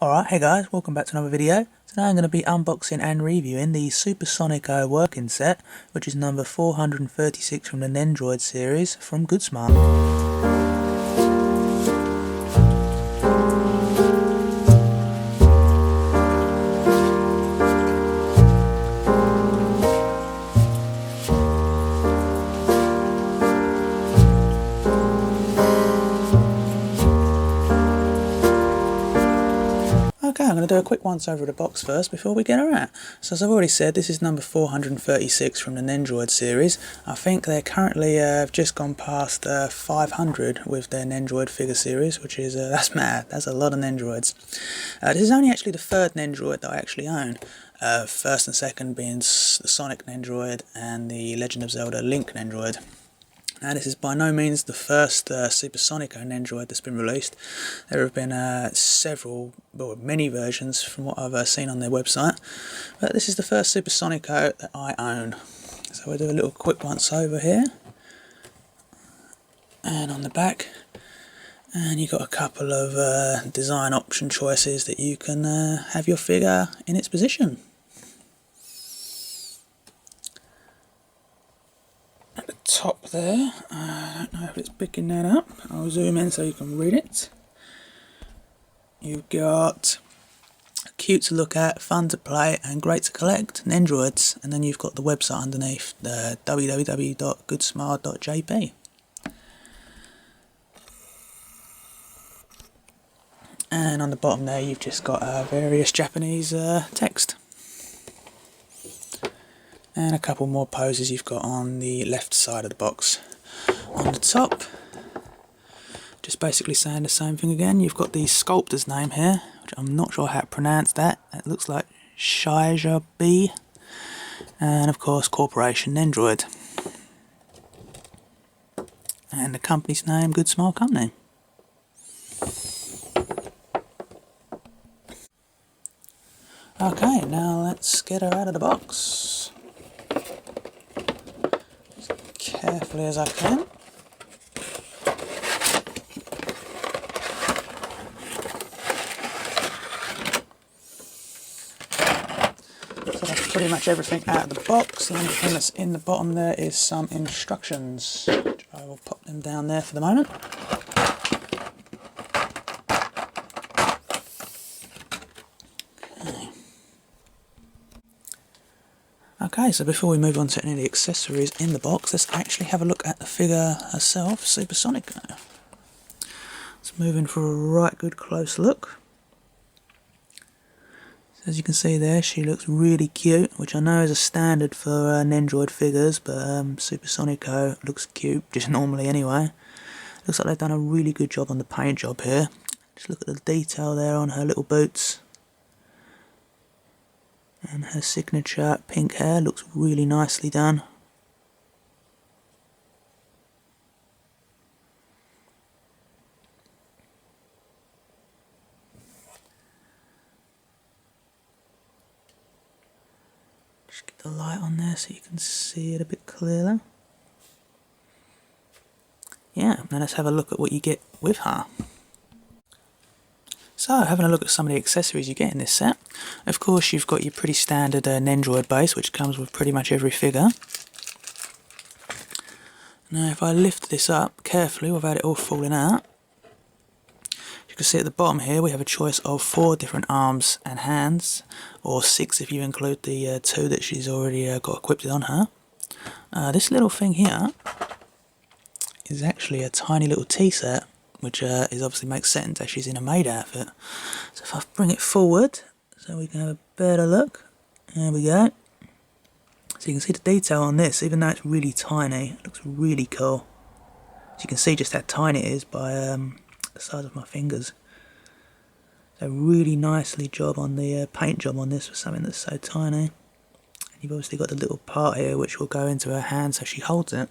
Alright, hey guys, welcome back to another video. Today I'm going to be unboxing and reviewing the Super Sonico working set, which is number 436 from the Nendoroid series from Goodsmart. Okay, I'm going to do a quick once over of the box first before we get her out. So as I've already said, this is number 436 from the Nendoroid series. I think they're currently just gone past 500 with their Nendoroid figure series, which is, that's mad, that's a lot of Nendoroids. This is only actually the third Nendoroid that I actually own. First and second being the Sonic Nendoroid and the Legend of Zelda Link Nendoroid. Now this is by no means the first Super Sonico Nendoroid that's been released. There have been many versions from what I've seen on their website, but this is the first Super Sonico that I own. So we'll do a little quick once over here, and on the back, and you've got a couple of design option choices that you can have your figure in its position. At the top there, I don't know if it's picking that up, I'll zoom in so you can read it. You've got cute to look at, fun to play and great to collect, Nendoroids, and then you've got the website underneath, the www.goodsmart.jp. And on the bottom there you've just got various Japanese text. And a couple more poses you've got on the left side of the box. On the top, just basically saying the same thing again, you've got the sculptor's name here, which I'm not sure how to pronounce that. It looks like Shija B. And of course, Corporation Nendoroid. And the company's name, Goodsmart Company. Okay, now let's get her out of the box. Carefully as I can. So that's pretty much everything out of the box. The only thing that's in the bottom there is some instructions, which I will pop them down there for the moment. Okay, so before we move on to any of the accessories in the box, let's actually have a look at the figure herself, Super Sonico. Let's move in for a right good close look. So as you can see there, she looks really cute, which I know is a standard for Nendoroid figures, but Super Sonico looks cute, just normally anyway. Looks like they've done a really good job on the paint job here. Just look at the detail there on her little boots. And her signature pink hair looks really nicely done. Just get the light on there so you can see it a bit clearer. Yeah, now let's have a look at what you get with her. So, having a look at some of the accessories you get in this set. Of course, you've got your pretty standard Nendoroid base, which comes with pretty much every figure. Now, if I lift this up carefully without it all falling out, you can see at the bottom here we have a choice of 4 different arms and hands, or 6 if you include the 2 that she's already got equipped on her. This little thing here is actually a tiny little tea set, which is obviously makes sense as she's in a maid outfit. So if I bring it forward so we can have a better look, there we go. So you can see the detail on this, even though it's really tiny, it looks really cool. So you can see just how tiny it is by the size of my fingers. So really nicely job on the paint job on this for something that's so tiny. And you've obviously got the little part here which will go into her hand so she holds it.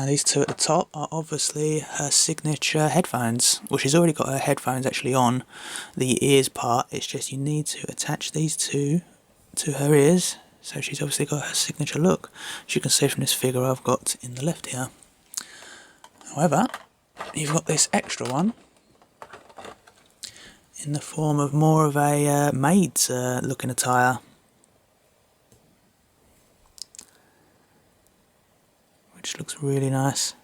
These 2 at the top are obviously her signature headphones. Well, she's already got her headphones actually on the ears part, it's just you need to attach these 2 to her ears, so she's obviously got her signature look, as you can see from this figure I've got in the left here. However, you've got this extra one, in the form of more of a maid's looking attire, which looks really nice.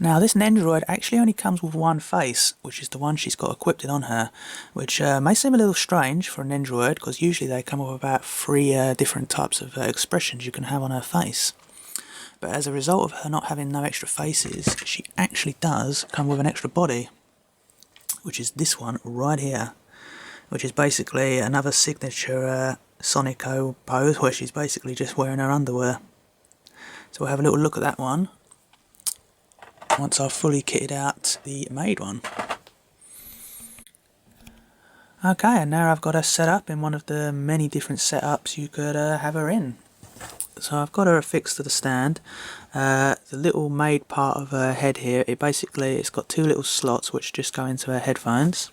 Now this Nendoroid actually only comes with one face, which is the one she's got equipped on her, which may seem a little strange for a Nendoroid, because usually they come with about 3 different types of expressions you can have on her face. But as a result of her not having no extra faces, she actually does come with an extra body, which is this one right here, which is basically another signature Sonico pose, where she's basically just wearing her underwear. So we'll have a little look at that one once I've fully kitted out the maid one. Okay, and now I've got her set up in one of the many different setups you could have her in. So I've got her affixed to the stand. The little maid part of her head here, it's got 2 little slots which just go into her headphones.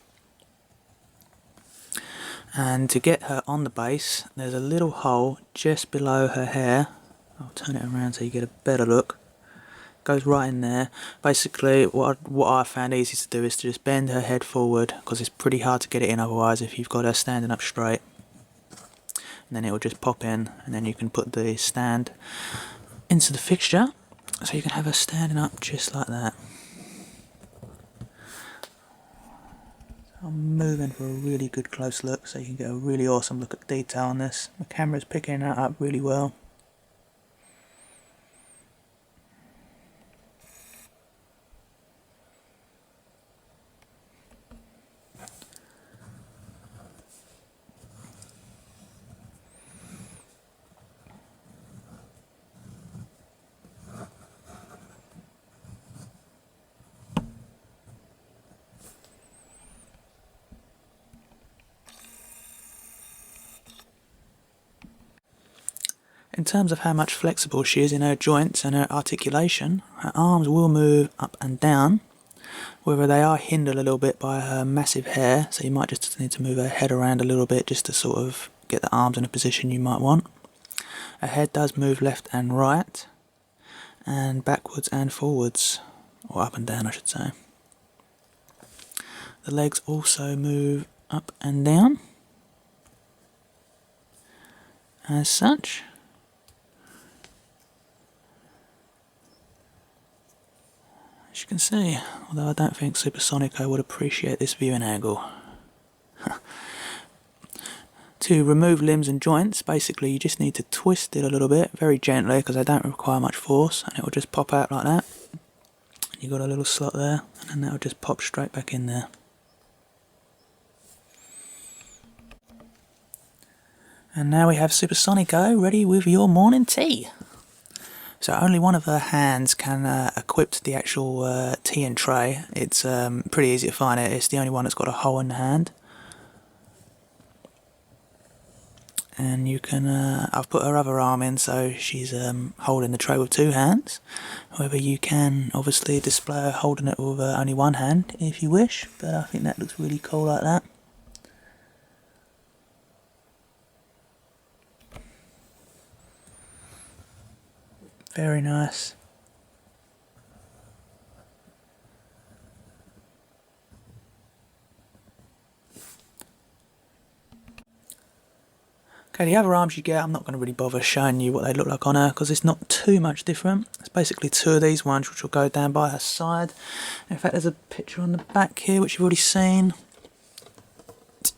And to get her on the base, there's a little hole just below her hair. I'll turn it around so you get a better look. Goes right in there. Basically what I found easy to do is to just bend her head forward, because it's pretty hard to get it in otherwise if you've got her standing up straight. And then it will just pop in, and then you can put the stand into the fixture, so you can have her standing up just like that. I'm moving for a really good close look so you can get a really awesome look at detail on this. The camera's picking that up really well. In terms of how much flexible she is in her joints and her articulation, her arms will move up and down, whether they are hindered a little bit by her massive hair, so you might just need to move her head around a little bit just to sort of get the arms in a position you might want. Her head does move left and right, and backwards and forwards, or up and down I should say. The legs also move up and down, as such. As you can see, although I don't think Super Sonico would appreciate this viewing angle. To remove limbs and joints, basically you just need to twist it a little bit, very gently, because they don't require much force, and it will just pop out like that. You've got a little slot there, and then that will just pop straight back in there. And now we have Super Sonico ready with your morning tea. So only one of her hands can equip the actual tea and tray. It's pretty easy to find it. It's the only one that's got a hole in the hand. And you can, I've put her other arm in so she's holding the tray with 2 hands. However, you can obviously display her holding it with only 1 hand if you wish, but I think that looks really cool like that. Very nice. Okay, the other arms you get, I'm not going to really bother showing you what they look like on her, because it's not too much different. It's basically 2 of these ones which will go down by her side. In fact, there's a picture on the back here which you've already seen.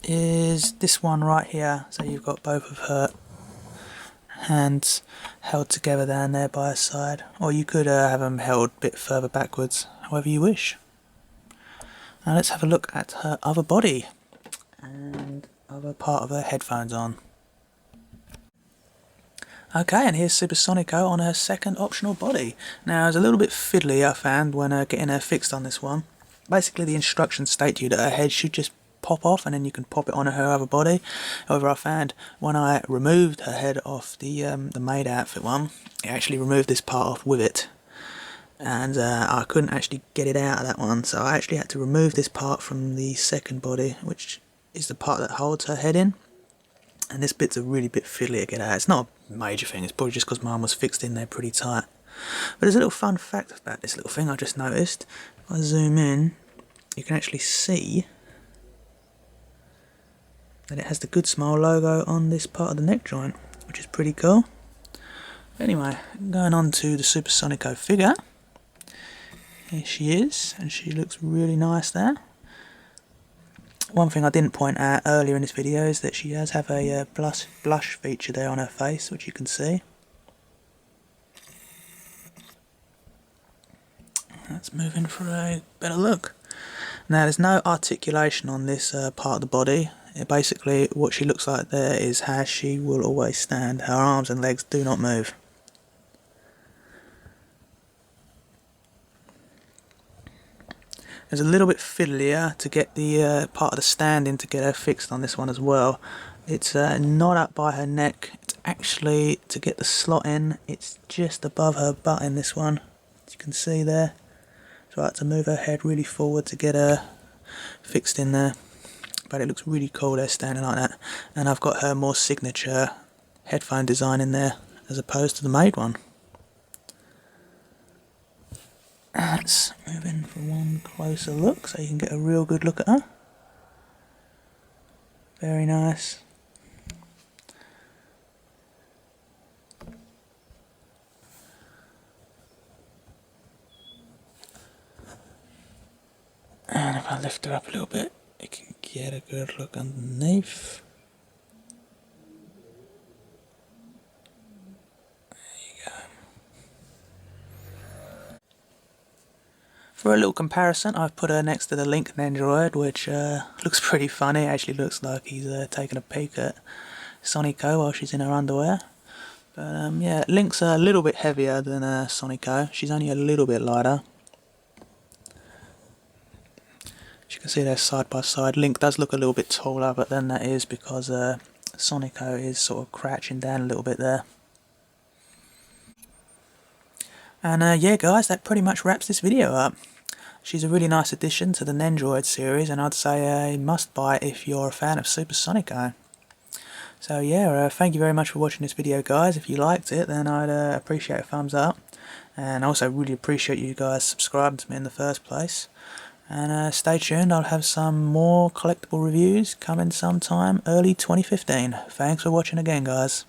It is this one right here, so you've got both of her hands held together down there by her side, or you could have them held a bit further backwards, however you wish. Now let's have a look at her other body and other part of her headphones on. Okay, and here's Super Sonico on her second optional body. Now it's a little bit fiddly I found when getting her fixed on this one. Basically the instructions state to you that her head should just pop off and then you can pop it on her other body. However, I found when I removed her head off the maid outfit one, it actually removed this part off with it, and I couldn't actually get it out of that one, so I actually had to remove this part from the second body, which is the part that holds her head in, and this bit's a really bit fiddly to get out. It's not a major thing, it's probably just because mine was fixed in there pretty tight. But there's a little fun fact about this little thing I just noticed. If I zoom in, you can actually see that it has the Good Smile logo on this part of the neck joint, which is pretty cool. Anyway, going on to the Super Sonico figure. Here she is, and she looks really nice there. One thing I didn't point out earlier in this video is that she does have a blush feature there on her face, which you can see. Let's move in for a better look. Now, there's no articulation on this part of the body. Basically, what she looks like there is how she will always stand. Her arms and legs do not move. It's a little bit fiddlier to get the part of the standing to get her fixed on this one as well. It's not up by her neck. It's actually, to get the slot in, it's just above her butt in this one. As you can see there. So I had to move her head really forward to get her fixed in there. But it looks really cool there standing like that. And I've got her more signature headphone design in there as opposed to the made one. Let's move in for one closer look so you can get a real good look at her. Very nice. And if I lift her up a little bit, you can get a good look underneath. For a little comparison, I've put her next to the Link Nendoroid, which looks pretty funny. It actually looks like he's taking a peek at Sonico while she's in her underwear. But yeah, Link's a little bit heavier than Sonico. She's only a little bit lighter. As you can see there side by side, Link does look a little bit taller, but then that is because Sonico is sort of crouching down a little bit there. And yeah guys, that pretty much wraps this video up. She's a really nice addition to the Nendoroid series, and I'd say a must buy if you're a fan of Super Sonico. So yeah, thank you very much for watching this video guys. If you liked it, then I'd appreciate a thumbs up. And I also really appreciate you guys subscribing to me in the first place. And stay tuned, I'll have some more collectible reviews coming sometime early 2015. Thanks for watching again guys.